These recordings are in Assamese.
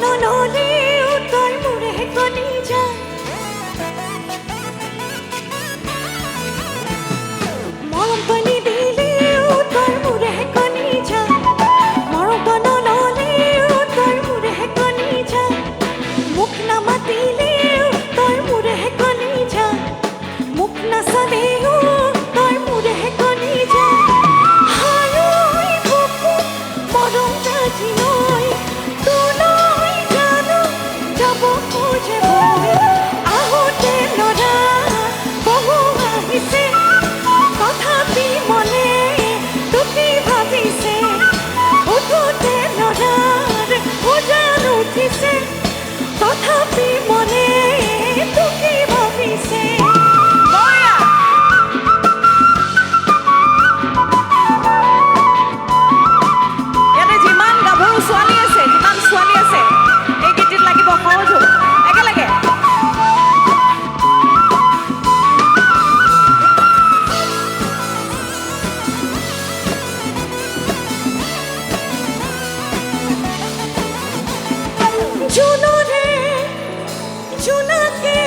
নললেও তই মোৰে কলিজা মৰম পানী দিলেও তই মোৰে কলিজা মৰম নললেও তই মোৰে কলিজা মোক নামাতিলেও তই মোৰে কলিজা মোক নাচালেও তই মোৰে কলিজা হালৈ বুকুত মৰম জাজি লৈ তোলৈ জানো যাব খোজে মই আহোঁতে ল'ৰা বহু আহিছে তথাপি মনে তোকে ভাবিছে উঠোতে ল'ৰাৰ উজান উঠিছে তথাপি মনে তোকে ভাবিছে ইয়াতে যিমান গাভৰু ছোৱালী আছে যিমান ছোৱালী আছে এই গীতটিত লাগিব সহযোগ একেলগে জোনৰে জোনাকে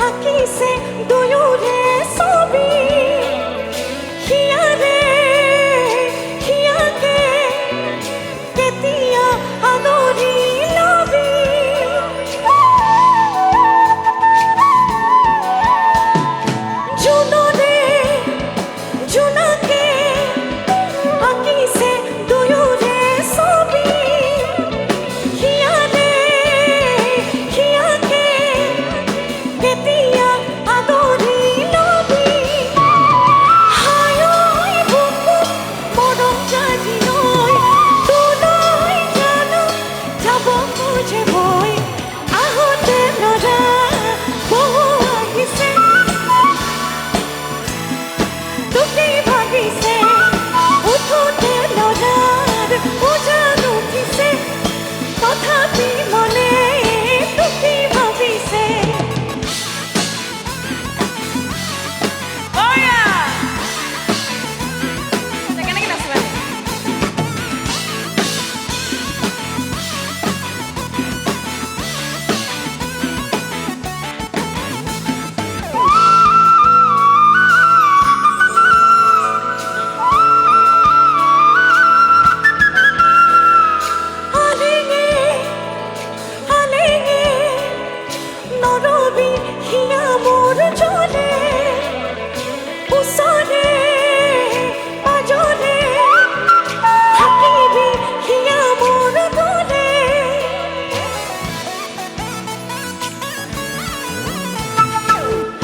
আঁকিছে দুয়োৰে ছবি হিয়াৰে হিয়াকে কেতিয়া আদৰি লবি জোনৰে জোনাকে আঁকিছে দুয়োৰে ছবি হিয়াৰে হিয়াকে কেতিয়া আদৰি লবি হালৈ বুকুত মৰম জাজি লৈ তোলৈ জানো যাব খোজে মই আহোঁতে ল'ৰা বহু আহিছে তোকে ভাবিছে উঠোতে ল'ৰাৰ উজান উঠিছে তথাপি মনে তোকে ভাবিছে কেনেকে নাচিবা আলেঙে আলেঙে নৰবি হিয়া মোৰ জলে ওচৰে পাজৰে থাকিবি হিয়া মোৰ দলে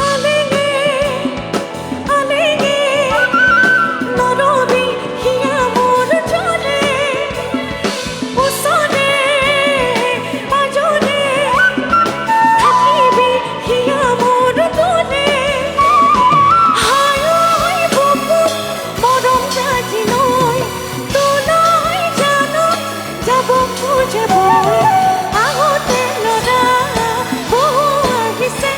আলেঙে আলেঙে নৰবি হিয়া মোৰ জলে ওচৰে পাজৰে থাকিবি হিয়া মোৰ দলে হালৈ বুকুত মৰম জাজি লৈ তোলৈ জানো যাব খোজে মই আহোঁতে ল'ৰা বহু আহিছে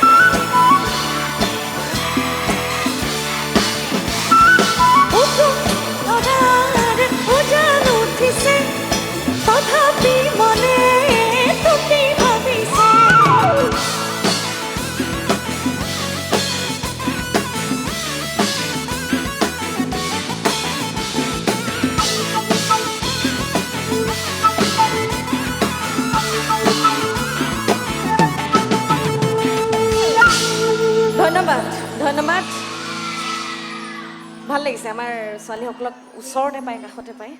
ল'ৰাৰ উজান উঠিছে তথাপি মনে তোকে ভাবিছে ধন্যবাদ ধন্যবাদ ভাল লাগিছে আমাৰ ছোৱালীসকলক ওচৰতে পায় কাষতে পায়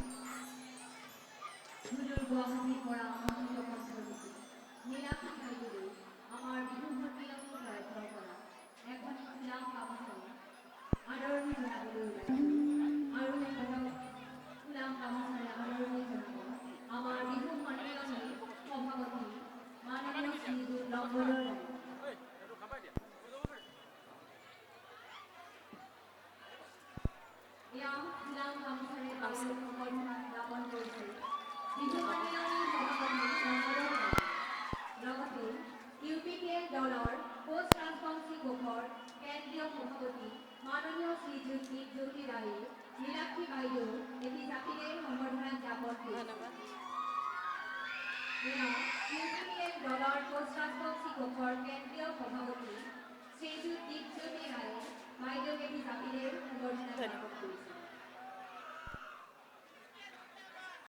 ইউপিপিএল দলৰ পোষ্ট ট্ৰান্সফাৰ্মাৰী গোটৰ কেন্দ্ৰীয় সভাপতি মাননীয় শ্ৰীযুত জ্যোতি ৰায়ে নীলাক্ষী বাইদেউ এটি জাতিৰে সম্বৰ্ধনা জ্ঞাপন কৰিছে। ইউপিপিএল দলৰ কোচৰাজবংশী গোটৰ কেন্দ্ৰীয় সভাপতি শ্ৰীযুত দীপজ্যোতি ৰায়ে বাইদেউক এটি জাপিৰে